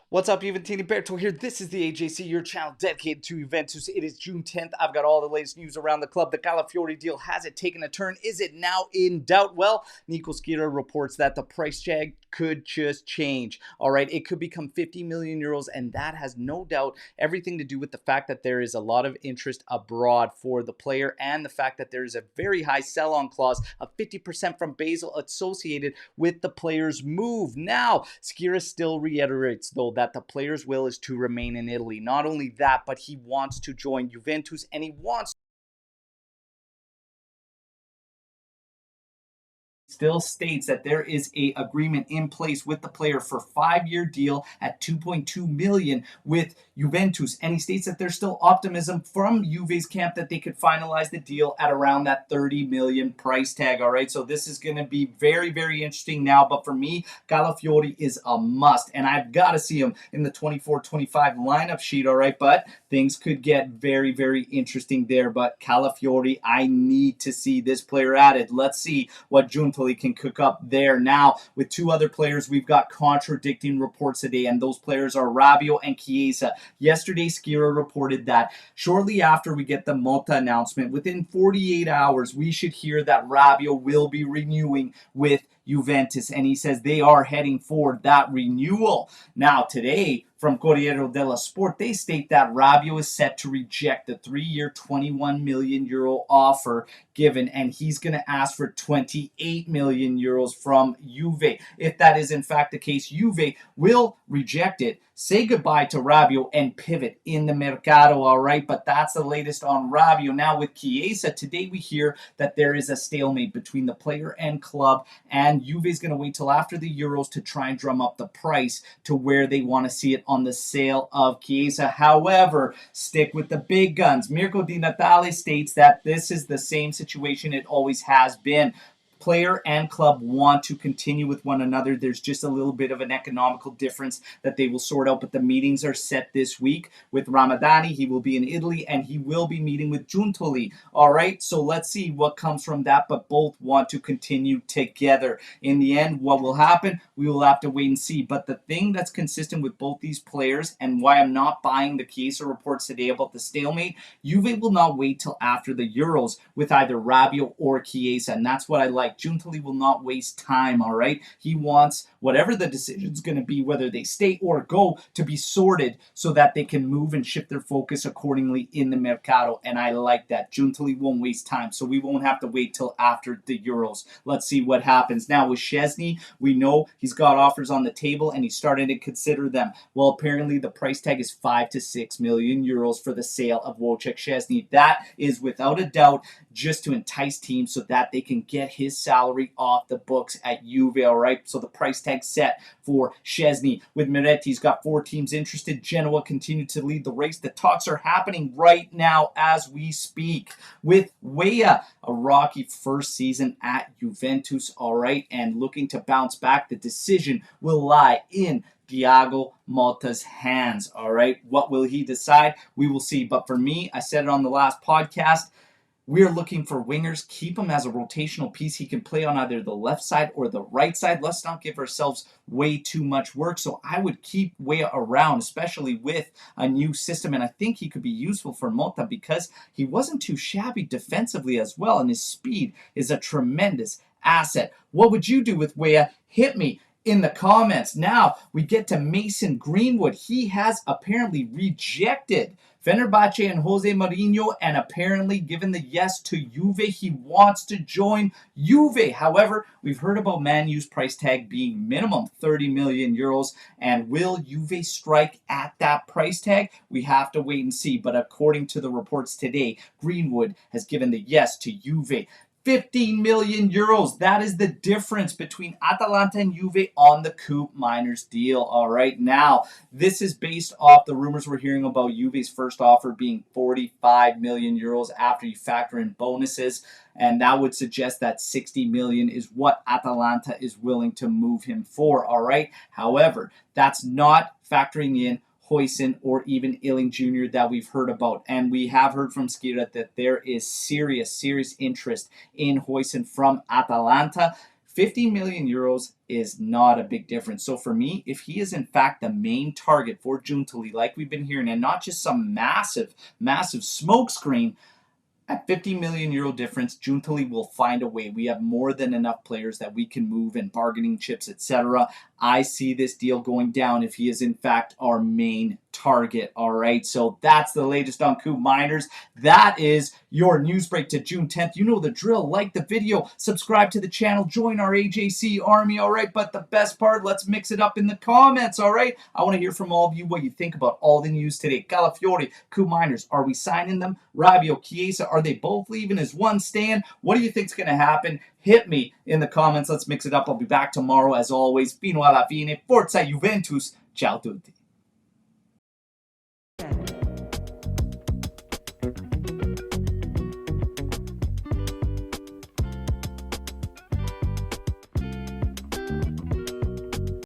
What's up, Juventini? Alberto here. This is the AJC, your channel dedicated to Juventus. It is June 10th. I've got all the latest news around the club. The Calafiori deal, has it taken a turn? Is it now in doubt? Well, Nico Schira reports that the price tag could just change. All right, it could become 50 million euros, and that has no doubt everything to do with the fact that there is a lot of interest abroad for the player and the fact that there is a very high sell-on clause of 50% from Basel associated with the player's move. Now, Schira still reiterates, though, that the player's will is to remain in Italy. Not only that, but he wants to join Juventus and he wants still states that there is a agreement in place with the player for 5-year deal at 2.2 million with Juventus, and he states that there's still optimism from Juve's camp that they could finalize the deal at around that 30 million price tag. All right, so this is going to be very, very interesting now, but for me, Calafiori is a must, and I've got to see him in the 24-25 lineup sheet. All right, but things could get very, very interesting there. But Calafiori, I need to see this player added. Let's see what Giuntoli can cook up there. Now, with two other players, we've got contradicting reports today, and those players are Rabiot and Chiesa. Yesterday, Schira reported that shortly after we get the Motta announcement, within 48 hours, we should hear that Rabiot will be renewing with Juventus, and he says they are heading for that renewal. Now, today, from Corriere dello Sport, they state that Rabiot is set to reject the 3-year 21 million euro offer given, and he's going to ask for 28 million euros from Juve. If that is in fact the case, Juve will reject it, say goodbye to Rabiot, and pivot in the mercato. All right, but that's the latest on Rabiot. Now, with Chiesa, today we hear that there is a stalemate between the player and club, and Juve is going to wait till after the Euros to try and drum up the price to where they want to see it on the sale of Chiesa. However, stick with the big guns. Mirko Di Natale states that this is the same situation it always has been. Player and club want to continue with one another. There's just a little bit of an economical difference that they will sort out, but the meetings are set this week with Ramadani. He will be in Italy, and he will be meeting with Giuntoli. All right, so let's see what comes from that, but both want to continue together. In the end, what will happen, we will have to wait and see. But the thing that's consistent with both these players, and why I'm not buying the Chiesa reports today about the stalemate, Juve will not wait till after the Euros with either Rabiot or Chiesa, and that's what I like. Giuntoli will not waste time, all right? He wants whatever the decision's going to be, whether they stay or go, to be sorted so that they can move and shift their focus accordingly in the mercato, and I like that. Giuntoli won't waste time, so we won't have to wait till after the Euros. Let's see what happens. Now, with Szczesny, we know he's got offers on the table, and he's starting to consider them. Well, apparently the price tag is 5 to 6 million euros for the sale of Wojciech Szczesny. That is without a doubt just to entice teams so that they can get his salary off the books at Juve, all right? So the price tag set for Szczesny. With Miretti, he's got 4 teams interested. Genoa continue to lead the race. The talks are happening right now as we speak. With Weah, a rocky first season at Juventus, all right, and looking to bounce back, the decision will lie in Thiago Motta's hands, all right? What will he decide? We will see. But for me, I said it on the last podcast, we're looking for wingers. Keep him as a rotational piece. He can play on either the left side or the right side. Let's not give ourselves way too much work. So I would keep Weah around, especially with a new system. And I think he could be useful for Motta because he wasn't too shabby defensively as well. And his speed is a tremendous asset. What would you do with Weah? Hit me in the comments. Now we get to Mason Greenwood. He has apparently rejected Fenerbahce and Jose Mourinho and apparently given the yes to Juve. He wants to join Juve. However, we've heard about Man U's price tag being minimum 30 million euros. And will Juve strike at that price tag? We have to wait and see. But according to the reports today, Greenwood has given the yes to Juve. 15 million euros. That is the difference between Atalanta and Juve on the Coop Miners deal. All right. Now, this is based off the rumors we're hearing about Juve's first offer being 45 million euros after you factor in bonuses. And that would suggest that 60 million is what Atalanta is willing to move him for. All right. However, that's not factoring in Huijsen or even Illing Jr. that we've heard about. And we have heard from Schira that there is serious interest in Huijsen from Atalanta. 50 million euros is not a big difference. So for me, if he is in fact the main target for Giuntoli, like we've been hearing, and not just some massive smokescreen, at 50 million euro difference, Giuntoli will find a way. We have more than enough players that we can move and bargaining chips, etc. I see this deal going down if he is in fact our main target. All right, so that's the latest on Coop Miners. That is your news break to June 10th. You know the drill. Like the video, subscribe to the channel, join our AJC army. All right, but the best part, let's mix it up in the comments. All right, I want to hear from all of you what you think about all the news today. Calafiori, Coop Miners, are we signing them? Rabiot, Chiesa, are they both leaving? Is one staying? What do you think's going to happen? Hit me in the comments. Let's mix it up. I'll be back tomorrow as always. Fino alla fine. Forza Juventus. Ciao tutti.